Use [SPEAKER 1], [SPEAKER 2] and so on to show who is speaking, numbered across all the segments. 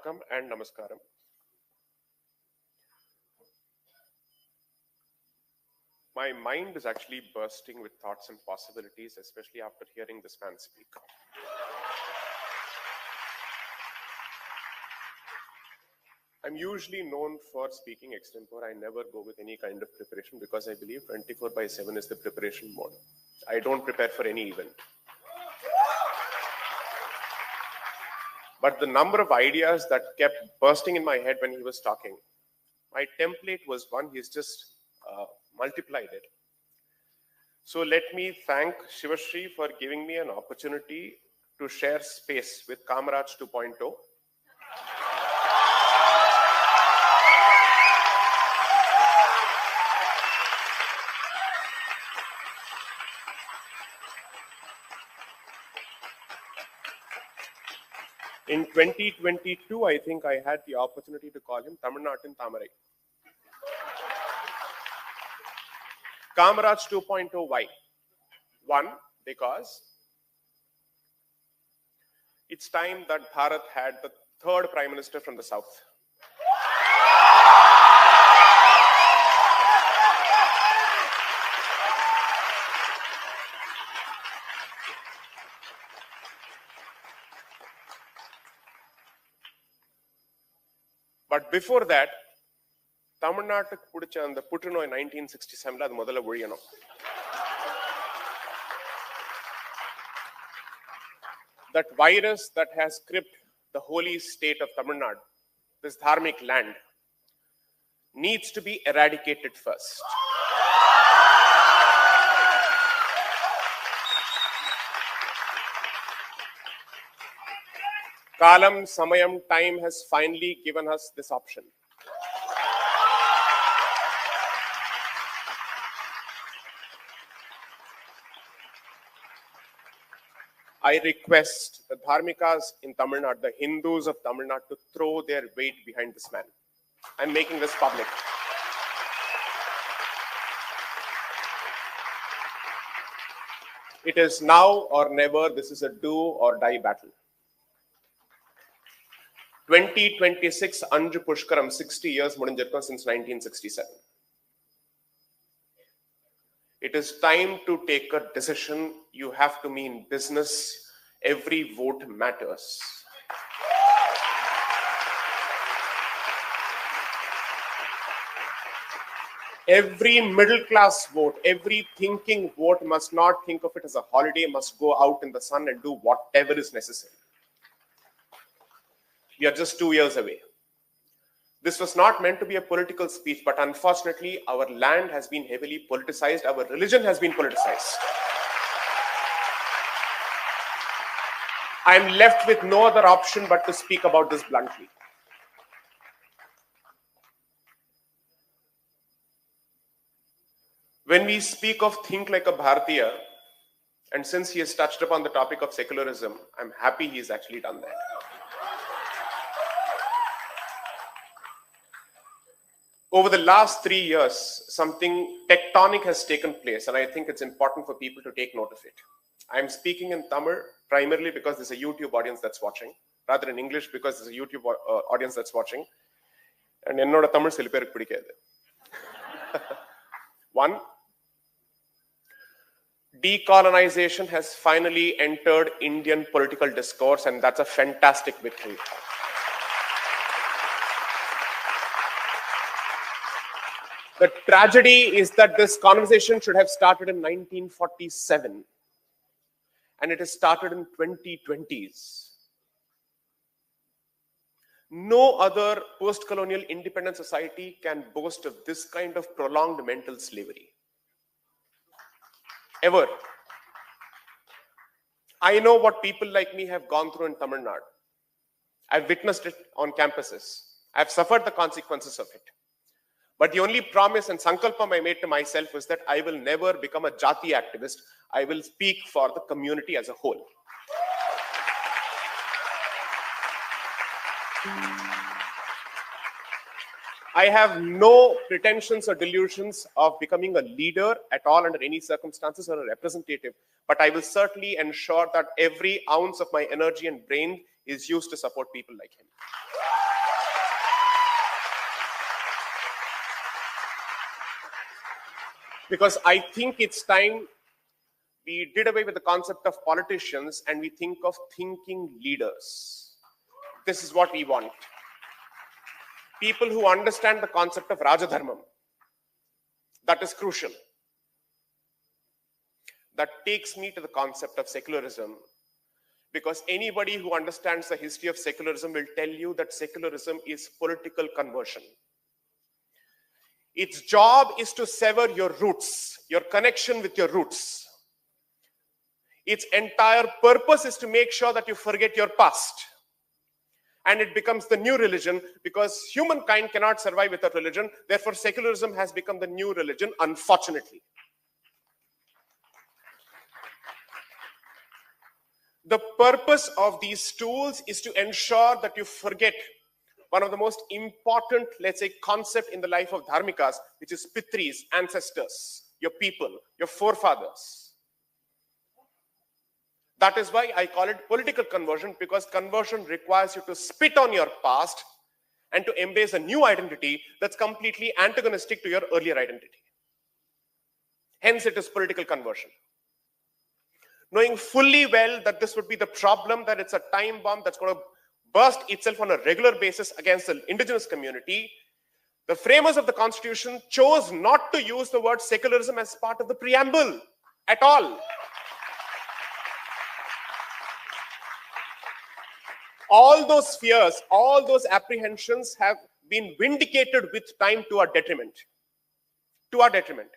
[SPEAKER 1] Vanakkam and Namaskaram. My mind is actually bursting with thoughts and possibilities, especially after hearing this man speak. I'm usually known for speaking extempore. I never go with any kind of preparation because I believe 24/7 is the preparation mode. I don't prepare for any event. But the number of ideas that kept bursting in my head when he was talking, my template was one, he's just multiplied it. So let me thank Sree for giving me an opportunity to share space with Kamaraj 2.0. In 2022, I think I had the opportunity to call him Tamil Nadu Thamarai. Kamaraj 2.0, why? One, because it's time that Bharat had the third Prime Minister from the South. But before that, Tamil Nadu pudicha and the Putuno in 1967, அது முதல்ல ஒழியணும். That virus that has gripped the holy state of Tamil Nadu, this dharmic land, needs to be eradicated first. Kalam, Samayam, time has finally given us this option. I request the Dharmikas in Tamil Nadu, the Hindus of Tamil Nadu, to throw their weight behind this man. I'm making this public. It is now or never. This is a do or die battle. 2026 Anju Pushkaram, 60 years mudinjirukkom since 1967. It is time to take a decision. You have to mean business. Every vote matters. Every middle class vote, every thinking vote must not think of it as a holiday, must go out in the sun and do whatever is necessary. We are just 2 years away. This was not meant to be a political speech, but unfortunately, our land has been heavily politicized. Our religion has been politicized. I'm left with no other option but to speak about this bluntly. When we speak of think like a Bharatiya, and since he has touched upon the topic of secularism, I'm happy he's actually done that. Over the last 3 years, something tectonic has taken place, and I think it's important for people to take note of it. I'm speaking in Tamil primarily because there's a YouTube audience that's watching, rather in English because there's a YouTube audience that's watching. And ennoda Tamil sila perukku pidikadhu. One, decolonization has finally entered Indian political discourse, and that's a fantastic victory. The tragedy is that this conversation should have started in 1947, and it has started in 2020s. No other post-colonial independent society can boast of this kind of prolonged mental slavery. Ever. I know what people like me have gone through in Tamil Nadu. I've witnessed it on campuses. I've suffered the consequences of it. But the only promise and sankalpam I made to myself was that I will never become a jati activist. I will speak for the community as a whole. I have no pretensions or delusions of becoming a leader at all under any circumstances or a representative, but I will certainly ensure that every ounce of my energy and brain is used to support people like him. Because I think it's time we did away with the concept of politicians and we think of thinking leaders. This is what we want. People who understand the concept of Rajadharmam. That is crucial. That takes me to the concept of secularism, because anybody who understands the history of secularism will tell you that secularism is political conversion. Its job is to sever your roots, your connection with your roots. Its entire purpose is to make sure that you forget your past. And it becomes the new religion, because humankind cannot survive without religion. Therefore, secularism has become the new religion, unfortunately. The purpose of these tools is to ensure that you forget one of the most important, let's say, concept in the life of dharmikas, which is pitris, ancestors, your people, your forefathers. That is why I call it political conversion, because conversion requires you to spit on your past and to embrace a new identity that's completely antagonistic to your earlier identity. Hence, it is political conversion. Knowing fully well that this would be the problem, that it's a time bomb that's going to burst itself on a regular basis against the indigenous community, the framers of the Constitution chose not to use the word secularism as part of the preamble at all. All those fears, all those apprehensions have been vindicated with time to our detriment. To our detriment.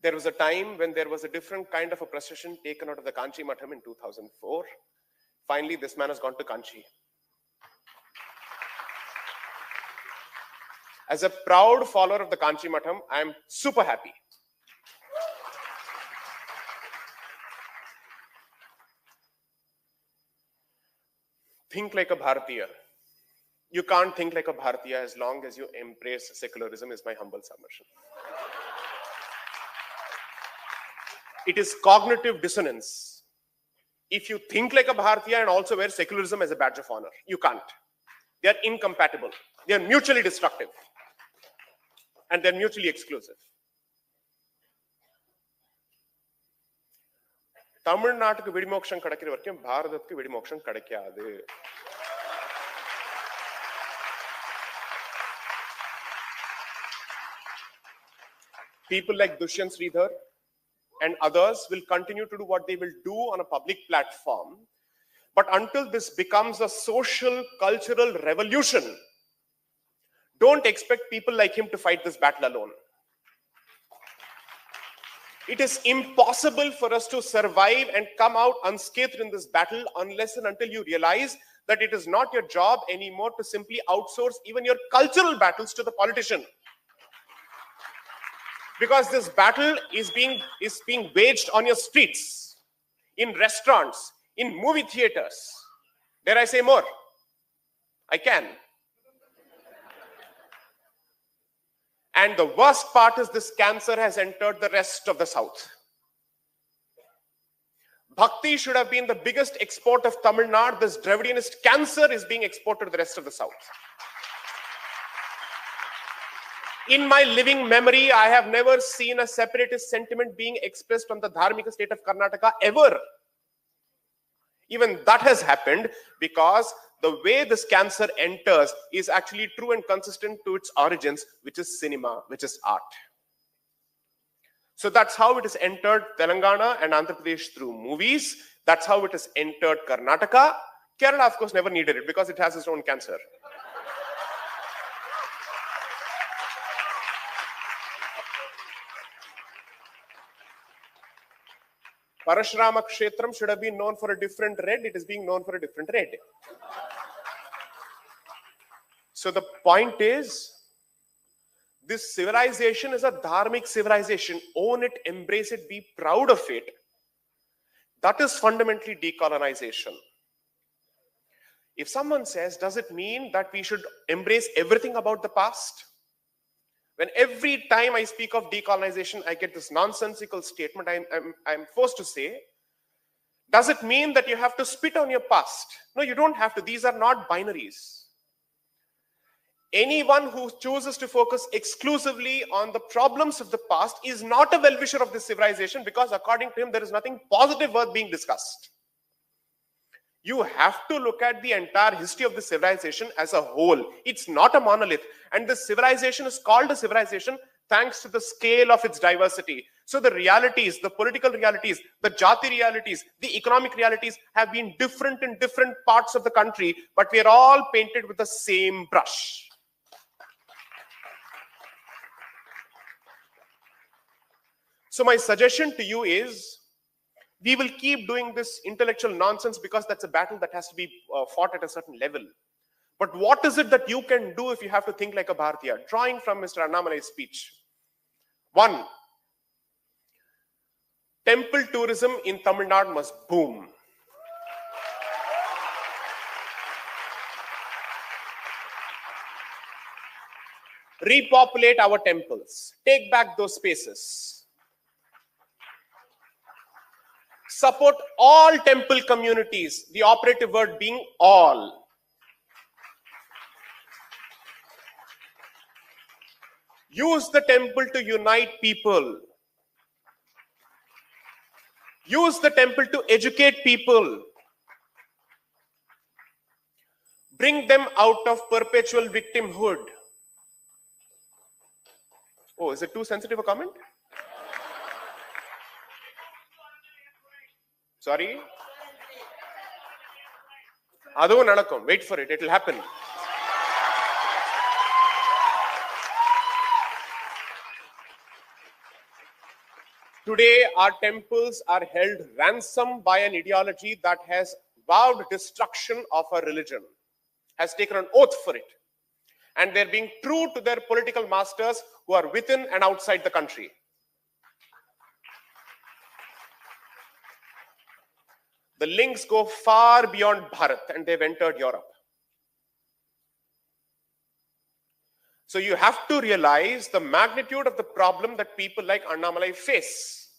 [SPEAKER 1] There was a time when there was a different kind of a procession taken out of the Kanchi Matham in 2004. Finally, this man has gone to Kanchi. As a proud follower of the Kanchi Matham, I am super happy. Think like a Bharatiya. You can't think like a Bharatiya as long as you embrace secularism, is my humble submission. It is cognitive dissonance. If you think like a Bharatiya and also wear secularism as a badge of honor, you can't. They are incompatible. They are mutually destructive. And they're mutually exclusive. தமிழ்நாட்டுக்கு விடிமோட்சம் கிடைக்கிற வரைக்கும் பாரதத்துக்கு விடிமோட்சம் கிடைக்காது. People like Dushyant Sridhar and others will continue to do what they will do on a public platform. But until this becomes a social, cultural revolution, don't expect people like him to fight this battle alone. It is impossible for us to survive and come out unscathed in this battle unless and until you realize that it is not your job anymore to simply outsource even your cultural battles to the politician. Because this battle is being waged on your streets, in restaurants, in movie theaters. Dare I say more? I can. And the worst part is this cancer has entered the rest of the South. Bhakti should have been the biggest export of Tamil Nadu. This Dravidianist cancer is being exported to the rest of the South. In my living memory, I have never seen a separatist sentiment being expressed on the Dharmika state of Karnataka ever. Even that has happened because the way this cancer enters is actually true and consistent to its origins, which is cinema, which is art. So that's how it has entered Telangana and Andhra Pradesh through movies. That's how it has entered Karnataka. Kerala, of course, never needed it because it has its own cancer. Parashurama Kshetram should have been known for a different red. It is being known for a different red. So the point is, this civilization is a dharmic civilization. Own it, embrace it, be proud of it. That is fundamentally decolonization. If someone says, does it mean that we should embrace everything about the past? When every time I speak of decolonization, I get this nonsensical statement, I'm forced to say, does it mean that you have to spit on your past? No, you don't have to. These are not binaries. Anyone who chooses to focus exclusively on the problems of the past is not a well-wisher of this civilization, because according to him, there is nothing positive worth being discussed. You have to look at the entire history of the civilization as a whole. It's not a monolith. And this civilization is called a civilization thanks to the scale of its diversity. So the realities, the political realities, the jati realities, the economic realities have been different in different parts of the country, but we are all painted with the same brush. So my suggestion to you is, we will keep doing this intellectual nonsense because that's a battle that has to be fought at a certain level. But what is it that you can do if you have to think like a Bharatiya? Drawing from Mr. Annamalai's speech. 1. Temple tourism in Tamil Nadu must boom. Repopulate our temples. Take back those spaces. Support all temple communities, the operative word being all. Use the temple to unite people. Use the temple to educate people. Bring them out of perpetual victimhood. Oh, is it too sensitive a comment? Sorry? Adhu nadakum. Wait for it. It will happen. Today, our temples are held ransom by an ideology that has vowed destruction of our religion, has taken an oath for it. And they're being true to their political masters who are within and outside the country. The links go far beyond Bharat, and they've entered Europe. So you have to realize the magnitude of the problem that people like Annamalai face.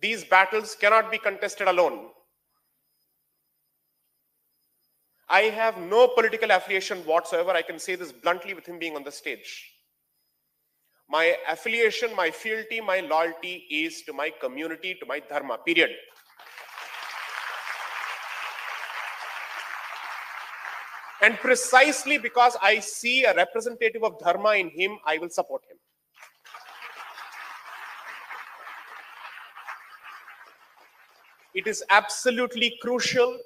[SPEAKER 1] These battles cannot be contested alone. I have no political affiliation whatsoever. I can say this bluntly with him being on the stage. My affiliation, my fealty, my loyalty is to my community, to my dharma, period. And precisely because I see a representative of dharma in him, I will support him. It is absolutely crucial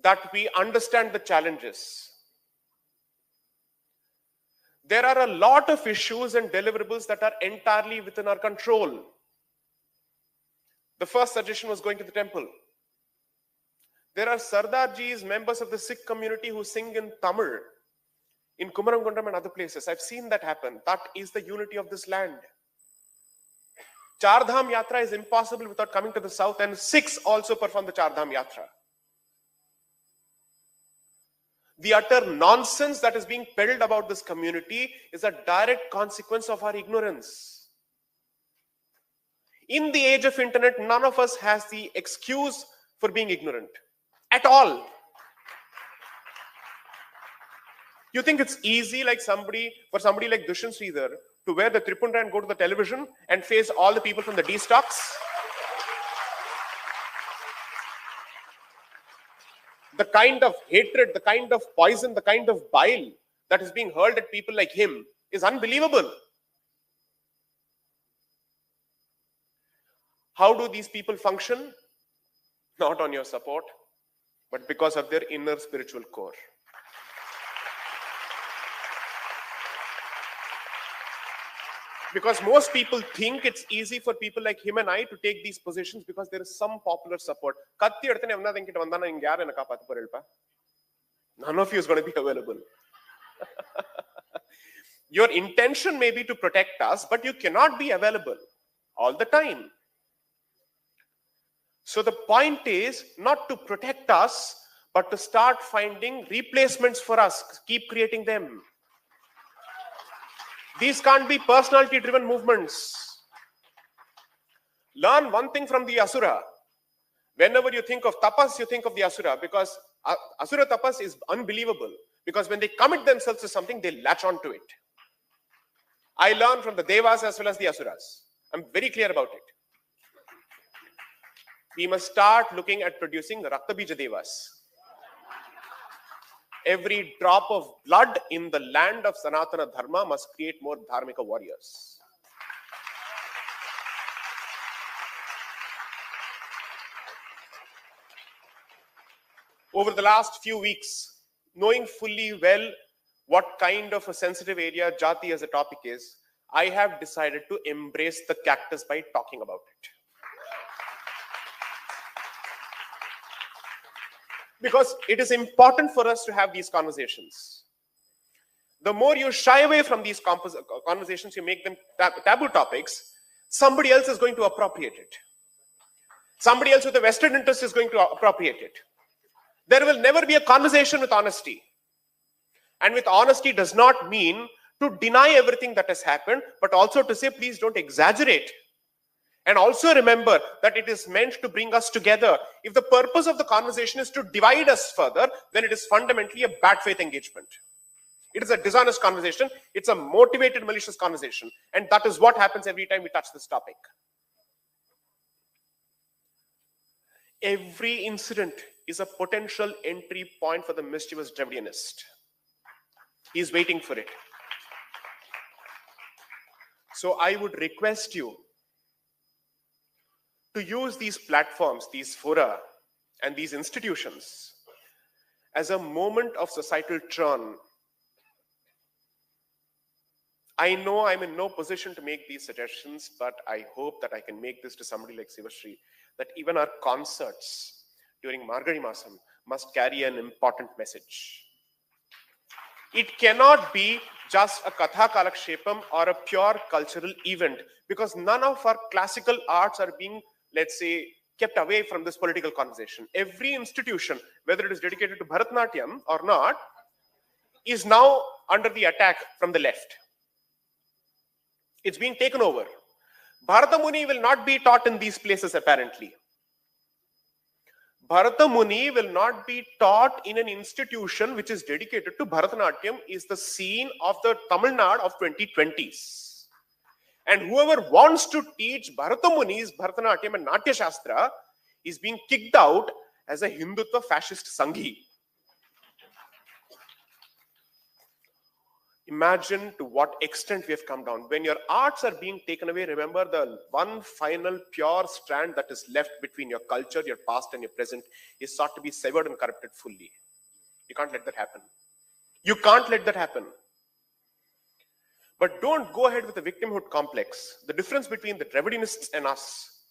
[SPEAKER 1] that we understand the challenges. There are a lot of issues and deliverables that are entirely within our control. The first suggestion was going to the temple. There are Sardarjis, members of the Sikh community, who sing in Tamil, in Kumarangundam and other places. I've seen that happen. That is the unity of this land. Char Dham Yatra is impossible without coming to the south, and Sikhs also perform the Char Dham Yatra. The utter nonsense that is being peddled about this community is a direct consequence of our ignorance. In the age of internet, none of us has the excuse for being ignorant at all. You think it's easy for somebody like Dushyant Sridhar to wear the Tripundra and go to the television and face all the people from the D-stocks? The kind of hatred, the kind of poison, the kind of bile that is being hurled at people like him is unbelievable. How do these people function? Not on your support, but because of their inner spiritual core. Because most people think it's easy for people like him and I to take these positions because there is some popular support. None of you is going to be available. Your intention may be to protect us, but you cannot be available all the time. So the point is not to protect us, but to start finding replacements for us, keep creating them. These can't be personality-driven movements. Learn one thing from the Asura. Whenever you think of tapas, you think of the Asura, because Asura tapas is unbelievable. Because when they commit themselves to something, they latch onto it. I learned from the Devas as well as the Asuras. I'm very clear about it. We must start looking at producing Raktabija Devas. Every drop of blood in the land of Sanatana Dharma must create more Dharmika warriors. Over the last few weeks, knowing fully well what kind of a sensitive area Jati as a topic is, I have decided to embrace the cactus by talking about it. Because it is important for us to have these conversations. The more you shy away from these conversations, you make them taboo topics, somebody else is going to appropriate it. Somebody else with a vested interest is going to appropriate it. There will never be a conversation with honesty. And with honesty does not mean to deny everything that has happened, but also to say, please don't exaggerate. And also remember that it is meant to bring us together. If the purpose of the conversation is to divide us further, then it is fundamentally a bad faith engagement. It is a dishonest conversation. It's a motivated, malicious conversation. And that is what happens every time we touch this topic. Every incident is a potential entry point for the mischievous Dravidianist. He is waiting for it. So I would request you to use these platforms, these fora, and these institutions as a moment of societal churn. I know I'm in no position to make these suggestions, but I hope that I can make this to somebody like Sree, that even our concerts during Margari Masam must carry an important message. It cannot be just a Katha Kalakshepam or a pure cultural event, because none of our classical arts are being, let's say, kept away from this political conversation. Every institution, whether it is dedicated to Bharatanatyam or not, is now under the attack from the left. It's being taken over. Bharata Muni will not be taught in these places, apparently. Bharata Muni will not be taught in an institution which is dedicated to Bharatanatyam, is the scene of the Tamil Nadu of 2020s. And whoever wants to teach Bharata Muni's Bharatanatyam and Natya Shastra is being kicked out as a Hindutva fascist Sanghi. Imagine to what extent we have come down. When your arts are being taken away, remember the one final pure strand that is left between your culture, your past and your present is sought to be severed and corrupted fully. You can't let that happen. You can't let that happen. But don't go ahead with a victimhood complex. The difference between the Dravidianists and us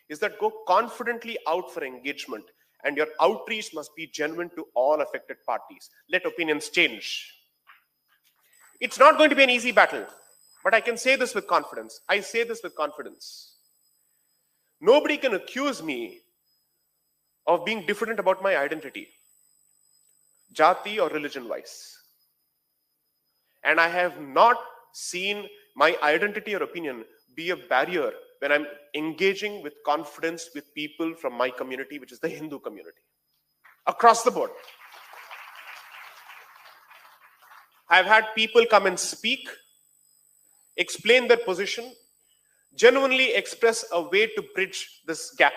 [SPEAKER 1] is that go confidently out for engagement, and your outreach must be genuine to all affected parties. Let opinions change. It's not going to be an easy battle, but I can say this with confidence. I say this with confidence. Nobody can accuse me of being different about my identity, jati or religion-wise. And I have not seen my identity or opinion be a barrier when I'm engaging with confidence with people from my community, which is the Hindu community, across the board. I've had people come and speak, explain their position, genuinely express a way to bridge this gap.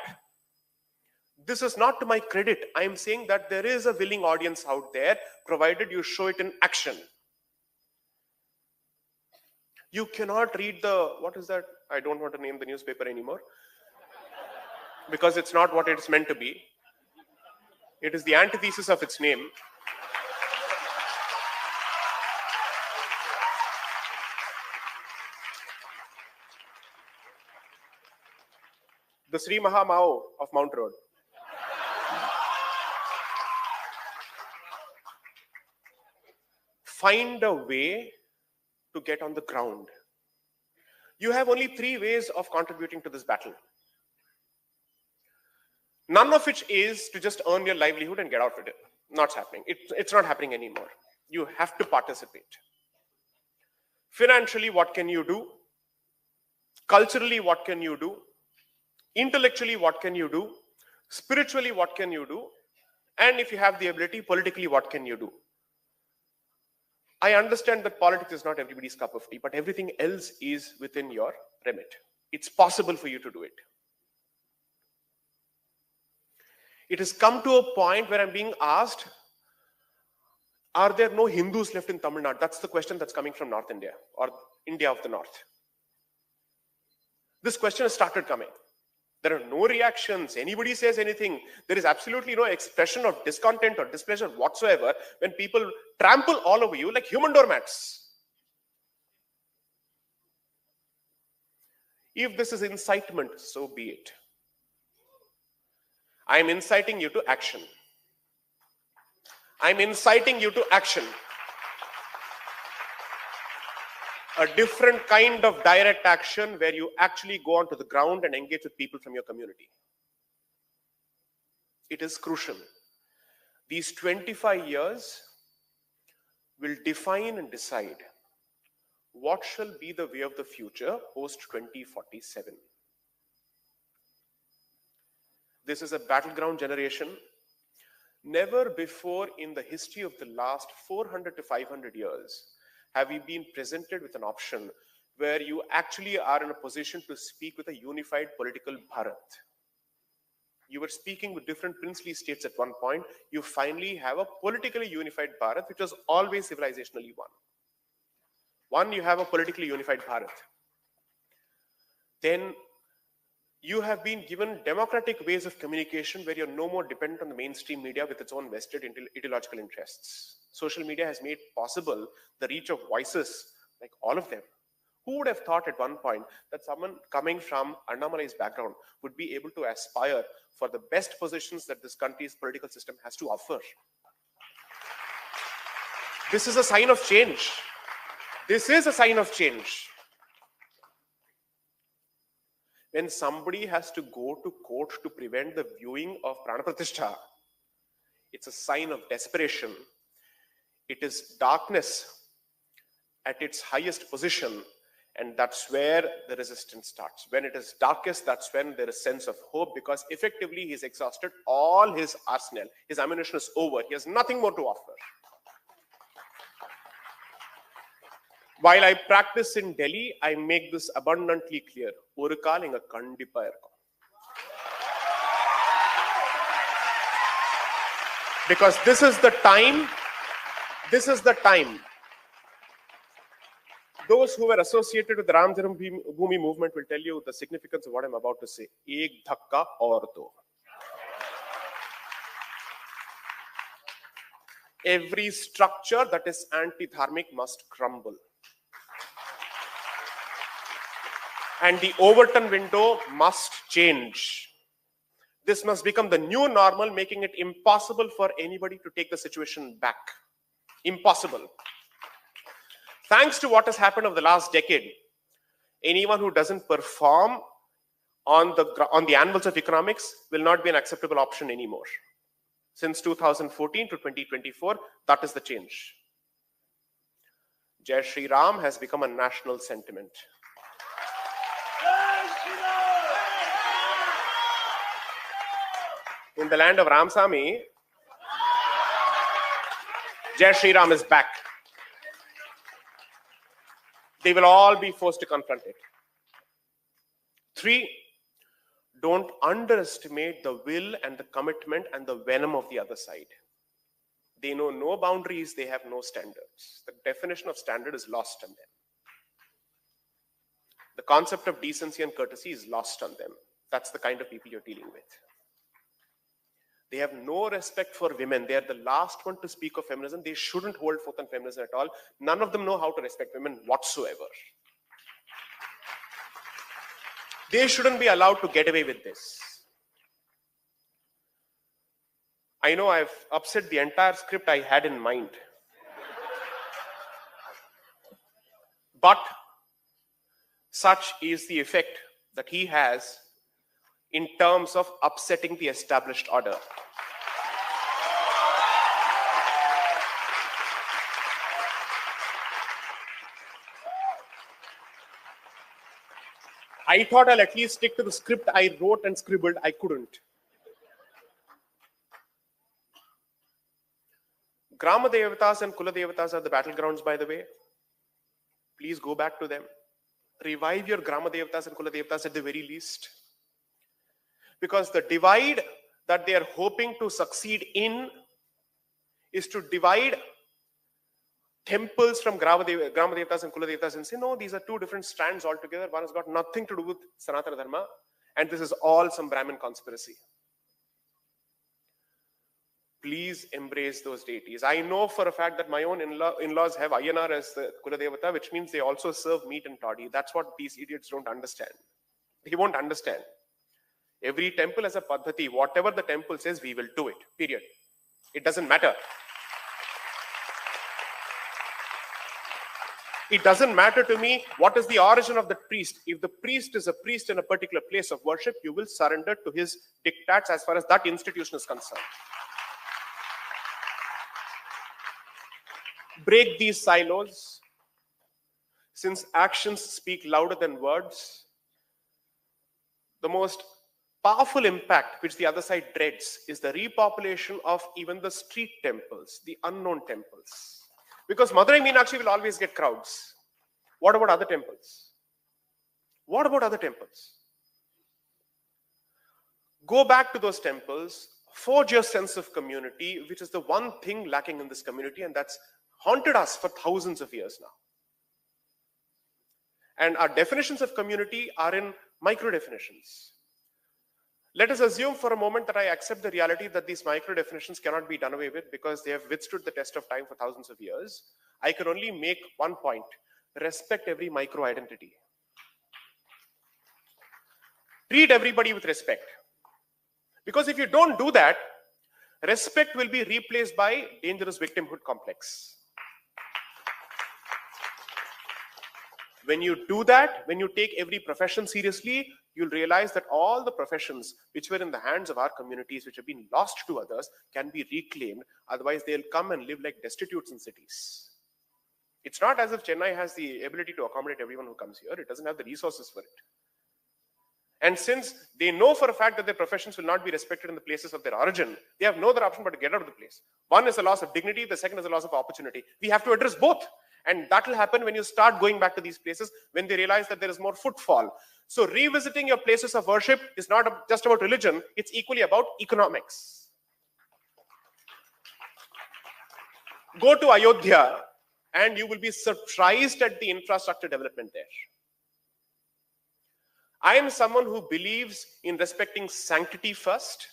[SPEAKER 1] This is not to my credit. I am saying that there is a willing audience out there, provided you show it in action. You cannot read the, what is that? I don't want to name the newspaper anymore, because it's not what it's meant to be. It is the antithesis of its name. The Sree Mahamao of Mount Road. Find a way to get on the ground. You have only 3 ways of contributing to this battle. None of it is to just earn your livelihood and get out of it. Not happening. It's not happening anymore. You have to participate. Financially, what can you do? Culturally, what can you do? Intellectually, what can you do? Spiritually, what can you do? And if you have the ability, politically, what can you do? I understand that politics is not everybody's cup of tea, but everything else is within your remit. It's possible for you to do it. It has come to a point where I'm being asked, are there no Hindus left in Tamil Nadu? That's the question that's coming from North India or India of the North. This question has started coming. There are no reactions. Anybody says anything. There is absolutely no expression of discontent or displeasure whatsoever when people trample all over you like human doormats. If this is incitement, so be it. I am inciting you to action. I'm inciting you to action. A different kind of direct action where you actually go onto the ground and engage with people from your community. It is crucial. These 25 years will define and decide what shall be the way of the future post 2047. This is a battleground generation. Never before in the history of the last 400 to 500 years have we been presented with an option where you actually are in a position to speak with a unified political Bharat. You were speaking with different princely states at one point. You finally have a politically unified Bharat, which was always civilizationally one. One, you have a politically unified Bharat. Then you have been given democratic ways of communication where you're no more dependent on the mainstream media with its own vested ideological interests. Social media has made possible the reach of voices like all of them. Who would have thought at one point that someone coming from Annamalai's background would be able to aspire for the best positions that this country's political system has to offer? This is a sign of change. This is a sign of change. When somebody has to go to court to prevent the viewing of Prana Pratishtha, it's a sign of desperation. It is darkness at its highest position, and that's where the resistance starts. When it is darkest, that's when there is sense of hope, because effectively he's exhausted all his arsenal. His ammunition is over. He has nothing more to offer. While I practice in Delhi, I make this abundantly clear. Oru kaal inga kandipa irukum. Because this is the time. Those who were associated with the Ram Janmabhoomi movement will tell you the significance of what I'm about to say. Ek dhakka aur do. Every structure that is anti-dharmic must crumble. And the Overton window must change. This must become the new normal, making it impossible for anybody to take the situation back. Impossible. Thanks to what has happened over the last decade, anyone who doesn't perform on the anvils of economics will not be an acceptable option anymore. Since 2014 to 2024, that is the change. Jai Sreeram has become a national sentiment. In the land of Ramsamy, Jai Sreeram is back. They will all be forced to confront it. 3, don't underestimate the will and the commitment and the venom of the other side. They know no boundaries, they have no standards. The definition of standard is lost on them. The concept of decency and courtesy is lost on them. That's the kind of people you're dealing with. They have no respect for women. They are the last one to speak of feminism. They shouldn't hold forth on feminism at all. None of them know how to respect women whatsoever. They shouldn't be allowed to get away with this. I know I've upset the entire script I had in mind. But such is the effect that he has in terms of upsetting the established order. I thought I'll at least stick to the script I wrote and scribbled. I couldn't. Grama Devatas and Kula Devatas are the battlegrounds, by the way. Please go back to them. Revive your Grama Devatas and Kula Devatas at the very least. Because the divide that they are hoping to succeed in is to divide temples from Grama Devatas and Kula Devatas and say, no, these are two different strands altogether. One has got nothing to do with Sanatana Dharma, and this is all some Brahmin conspiracy. Please embrace those deities. I know for a fact that my own in-laws have Ayyanar as the Kula Devata, which means they also serve meat and toddy. That's what these idiots don't understand. They won't understand. Every temple has a paddhati. Whatever the temple says, we will do it. Period. It doesn't matter. It doesn't matter to me what is the origin of the priest. If the priest is a priest in a particular place of worship, you will surrender to his diktats as far as that institution is concerned. Break these silos. Since actions speak louder than words, the most powerful impact which the other side dreads is the repopulation of even the street temples, the unknown temples. Because Madurai Meenakshi will always get crowds. What about other temples? What about other temples? Go back to those temples, forge your sense of community, which is the one thing lacking in this community, and that's haunted us for thousands of years now. And our definitions of community are in micro definitions. Let us assume for a moment that I accept the reality that these micro definitions cannot be done away with because they have withstood the test of time for thousands of years. I can only make one point: respect every micro identity. Treat everybody with respect. Because if you don't do that, respect will be replaced by dangerous victimhood complex. When you do that, when you take every profession seriously, you'll realize that all the professions which were in the hands of our communities, which have been lost to others, can be reclaimed. Otherwise, they'll come and live like destitutes in cities. It's not as if Chennai has the ability to accommodate everyone who comes here. It doesn't have the resources for it. And since they know for a fact that their professions will not be respected in the places of their origin, they have no other option but to get out of the place. One is a loss of dignity, the second is a loss of opportunity. We have to address both. And that will happen when you start going back to these places, when they realize that there is more footfall. So revisiting your places of worship is not just about religion, it's equally about economics. Go to Ayodhya and you will be surprised at the infrastructure development there. I am someone who believes in respecting sanctity first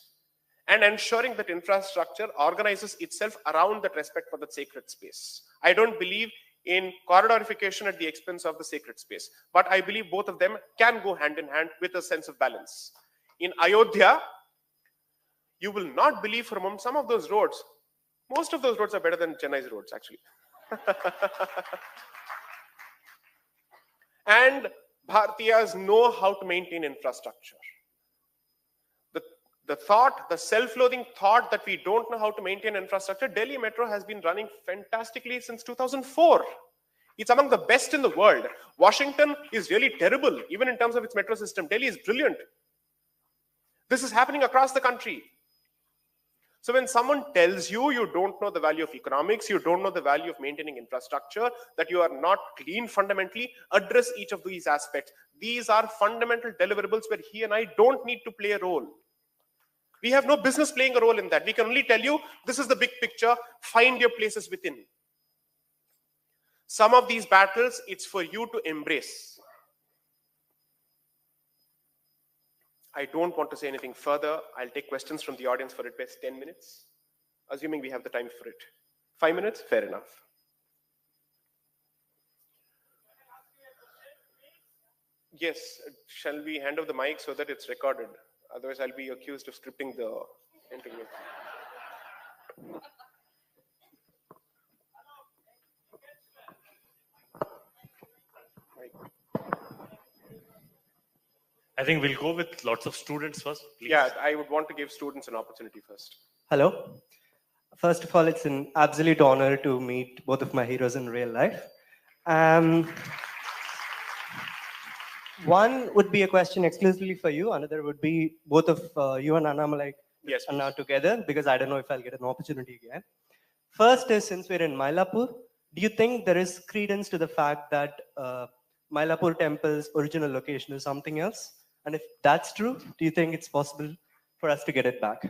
[SPEAKER 1] and ensuring that infrastructure organizes itself around that respect for the sacred space. I don't believe in corridorification at the expense of the sacred space. But I believe both of them can go hand in hand with a sense of balance. In Ayodhya, you will not believe for a moment, some of those roads, most of those roads are better than Chennai's roads, actually. And Bharatiyas know how to maintain infrastructure. The self-loathing thought that we don't know how to maintain infrastructure, Delhi Metro has been running fantastically since 2004. It's among the best in the world. Washington is really terrible, even in terms of its metro system. Delhi is brilliant. This is happening across the country. So when someone tells you you don't know the value of economics, you don't know the value of maintaining infrastructure, that you are not clean fundamentally, address each of these aspects. These are fundamental deliverables where he and I don't need to play a role. We have no business playing a role in that. We can only tell you, this is the big picture, find your places within. Some of these battles, it's for you to embrace. I don't want to say anything further. I'll take questions from the audience for at best 10 minutes, assuming we have the time for it. 5 minutes? Fair enough. Yes, shall we hand over the mic so that it's recorded? Otherwise, I'll be accused of scripting the interview.
[SPEAKER 2] I think we'll go with lots of students first, please.
[SPEAKER 1] Yeah, I would want to give students an opportunity first.
[SPEAKER 3] Hello. First of all, it's an absolute honor to meet both of my heroes in real life. One would be a question exclusively for you. Another would be both of you and Annamalai Anna together, because I don't know if I'll get an opportunity again. First is, since we're in Mylapore, do you think there is credence to the fact that Mylapore temple's original location is something else? And if that's true, do you think it's possible for us to get it back?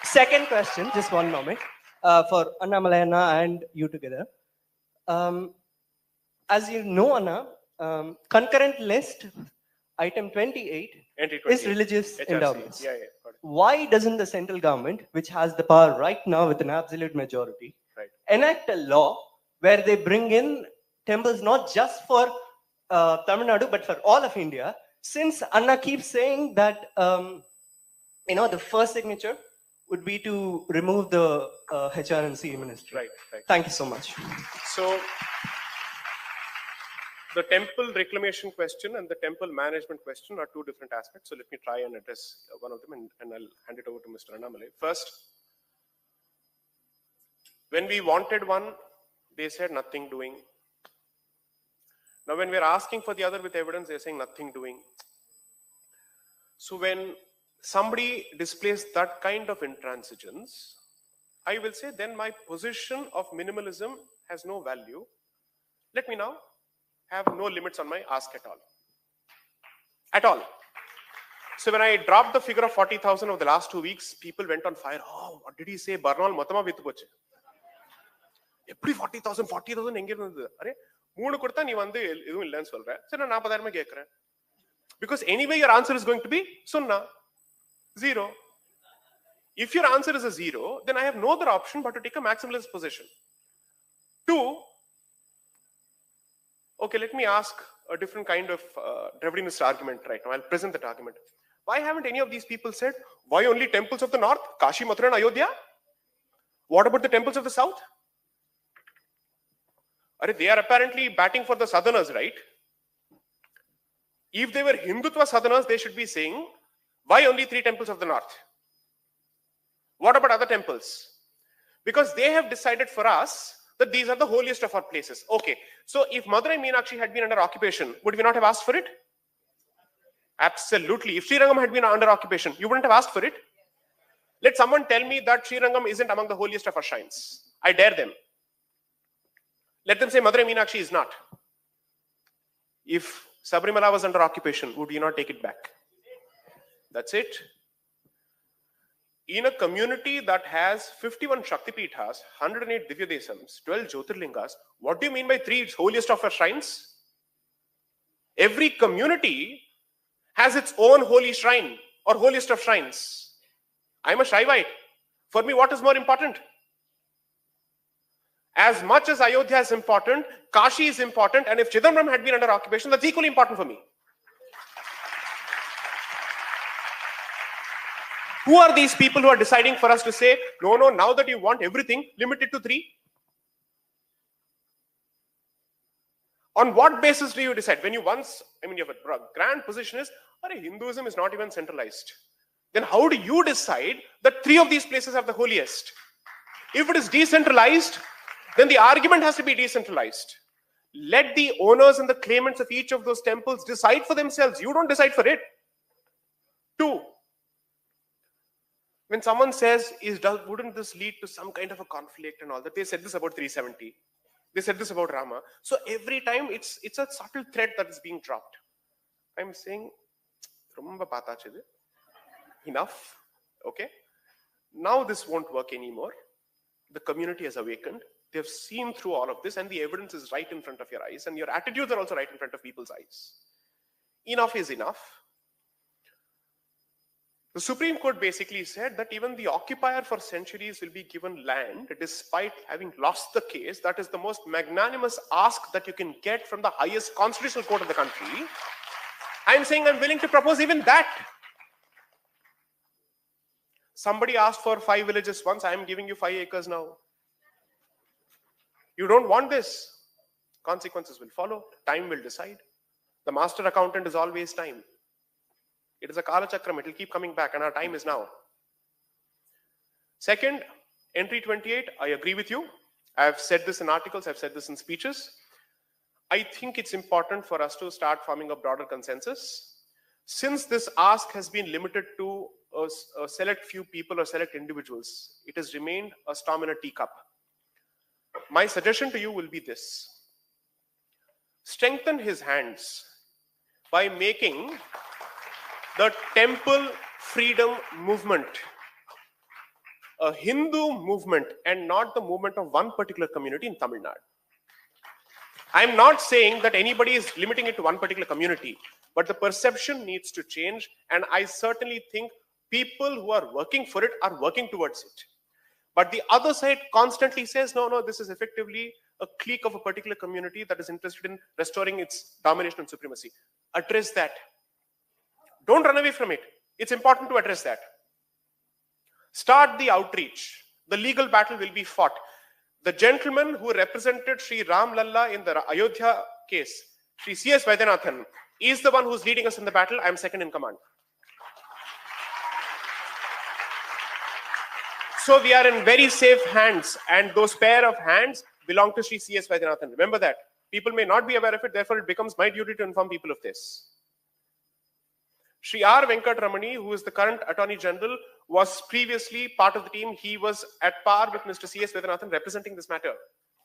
[SPEAKER 3] Second question, just one moment, for Annamalai Anna and you together. As you know, Anna, concurrent list, item 28, is religious endowments.
[SPEAKER 1] Yeah,
[SPEAKER 3] Why doesn't the central government, which has the power right now with an absolute majority, enact a law where they bring in temples not just for Tamil Nadu, but for all of India? Since Anna keeps saying that the first signature would be to remove the HRNC ministry.
[SPEAKER 1] Right.
[SPEAKER 3] Thank you so much.
[SPEAKER 1] So the temple reclamation question and the temple management question are two different aspects. So let me try and address one of them, and I'll hand it over to Mr. Annamalai. First, when we wanted one, they said nothing doing. Now, when we're asking for the other with evidence, they're saying nothing doing. So when somebody displays that kind of intransigence, I will say then my position of minimalism has no value. Let me now have no limits on my ask at all. At all. So when I dropped the figure of 40,000 over the last 2 weeks, people went on fire. Oh, what did he say? Barnal Matama Vithupoche. Every 40,000, 40,000 எங்க இருந்தது? Array மூணு கொடுத்தா நீ வந்து எதுவும் இல்லைன்னு சொல்ற. சரி நான் 40,000 கேட்கிறேன். Because anyway your answer is going to be sunna. Zero. If your answer is a zero, then I have no other option but to take a maximalist position. Two, okay, let me ask a different kind of Dravidinist argument right now. I'll present that argument. Why haven't any of these people said, why only temples of the north? Kashi, Mathura and Ayodhya? What about the temples of the south? They are apparently batting for the southerners, right? If they were Hindutva southerners, they should be saying, why only 3 temples of the north? What about other temples? Because they have decided for us that these are the holiest of our places. Okay, so if Madurai Meenakshi had been under occupation, would we not have asked for it? Absolutely. If Sreeram had been under occupation, you wouldn't have asked for it? Let someone tell me that Sreeram isn't among the holiest of our shrines. I dare them. Let them say Madurai Meenakshi is not. If Sabrimala was under occupation, would you not take it back? That's it. In a community that has 51 Shaktipeethas, 108 Divyadesams, 12 Jyotirlingas, what do you mean by 3 holiest of our shrines? Every community has its own holy shrine or holiest of shrines. I'm a Shaivite. For me, what is more important? As much as Ayodhya is important, Kashi is important, and if Chidambaram had been under occupation, that's equally important for me. Who are these people who are deciding for us to say, no, now that you want everything, limit it to 3? On what basis do you decide? When you you have a grand position is, Hinduism is not even centralized. Then how do you decide that 3 of these places are the holiest? If it is decentralized, then the argument has to be decentralized. Let the owners and the claimants of each of those temples decide for themselves. You don't decide for it. 2, when someone says, wouldn't this lead to some kind of a conflict and all that? They said this about 370. They said this about Rama. So every time it's a subtle thread that is being dropped. I'm saying, enough. Okay. Now this won't work anymore. The community has awakened. They've seen through all of this, and the evidence is right in front of your eyes, and your attitudes are also right in front of people's eyes. Enough is enough. The Supreme Court basically said that even the occupier for centuries will be given land despite having lost the case. That is the most magnanimous ask that you can get from the highest constitutional court of the country. I'm saying I'm willing to propose even that. Somebody asked for 5 villages once. I'm giving you 5 acres now. You don't want this. Consequences will follow. Time will decide. The master accountant is always time. It is a Kala Chakram. It will keep coming back, and our time is now. Second, entry 28, I agree with you. I've said this in articles, I've said this in speeches. I think it's important for us to start forming a broader consensus. Since this ask has been limited to a select few people or select individuals, it has remained a storm in a teacup. My suggestion to you will be this. Strengthen his hands by making the temple freedom movement a Hindu movement and not the movement of one particular community in Tamil Nadu. I'm not saying that anybody is limiting it to one particular community, but the perception needs to change, and I certainly think people who are working for it are working towards it. But the other side constantly says, no, this is effectively a clique of a particular community that is interested in restoring its domination and supremacy. Address that. Don't run away from it. It's important to address that. Start the outreach. The legal battle will be fought. The gentleman who represented Sri Ram Lalla in the Ayodhya case, Sri C.S. Vaidyanathan, is the one who's leading us in the battle. I'm second in command. So we are in very safe hands, and those pair of hands belong to Sri C.S. Vaidyanathan. Remember that. People may not be aware of it, therefore it becomes my duty to inform people of this. Sri R. Venkatramani, who is the current Attorney General, was previously part of the team. He was at par with Mr. C.S. Vaidyanathan representing this matter.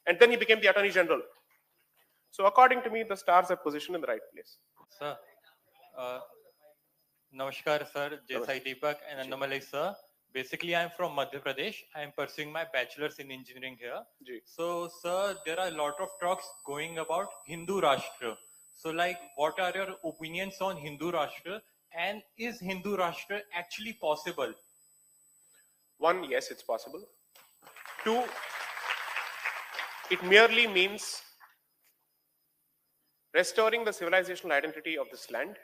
[SPEAKER 1] And then he became the Attorney General. So according to me, the stars are positioned in the right place.
[SPEAKER 4] Sir, Namaskar, sir. J. Deepak and Annamalai, sir. Basically, I'm from Madhya Pradesh. I'm pursuing my bachelor's in engineering here. So, sir, there are a lot of talks going about Hindu Rashtra. So, like, what are your opinions on Hindu Rashtra? And is Hindu Rashtra actually possible?
[SPEAKER 1] One, yes, it's possible. Two, it merely means restoring the civilizational identity of this land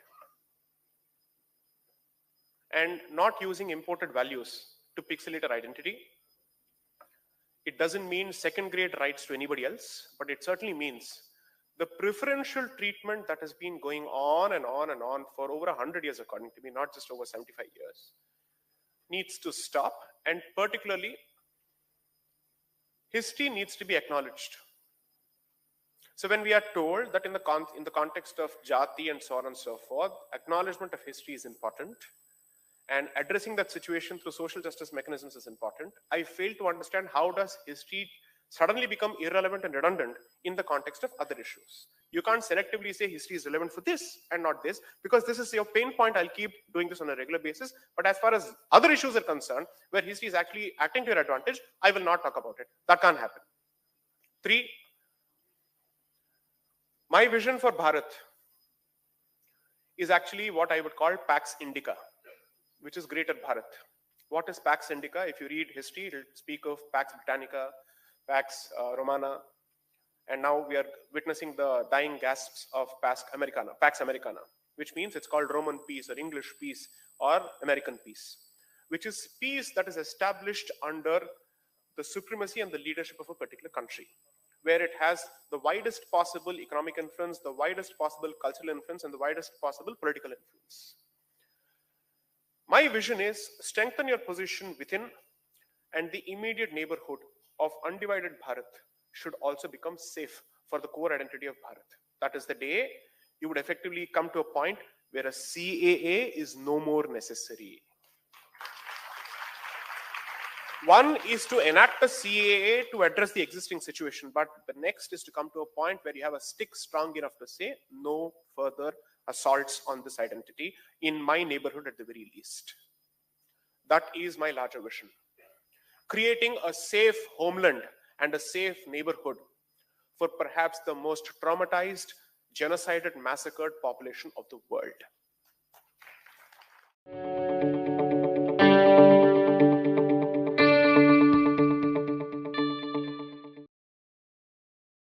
[SPEAKER 1] and not using imported values to pixelate our identity. It doesn't mean second-grade rights to anybody else, but it certainly means the preferential treatment that has been going on and on and on for over 100 years, according to me, not just over 75 years, needs to stop, and particularly, history needs to be acknowledged. So when we are told that in the context of Jati and so on and so forth, acknowledgement of history is important, and addressing that situation through social justice mechanisms is important, I fail to understand how does history suddenly become irrelevant and redundant in the context of other issues. You can't selectively say history is relevant for this and not this, because this is your pain point. I'll keep doing this on a regular basis. But as far as other issues are concerned, where history is actually acting to your advantage, I will not talk about it. That can't happen. 3, my vision for Bharat is actually what I would call Pax Indica, which is Greater Bharat. What is Pax Indica? If you read history, it will speak of Pax Britannica, Pax Romana, and now we are witnessing the dying gasps of Pax Americana, which means it's called Roman peace or English peace or American peace, which is peace that is established under the supremacy and the leadership of a particular country, where it has the widest possible economic influence, the widest possible cultural influence, and the widest possible political influence. My vision is strengthen your position within, and the immediate neighborhood of undivided Bharat should also become safe for the core identity of Bharat. That is the day you would effectively come to a point where a CAA is no more necessary. One is to enact a CAA to address the existing situation, but the next is to come to a point where you have a stick strong enough to say no further assaults on this identity in my neighborhood at the very least. That is my larger vision. Creating a safe homeland and a safe neighborhood for perhaps the most traumatized, genocided, massacred population of the world.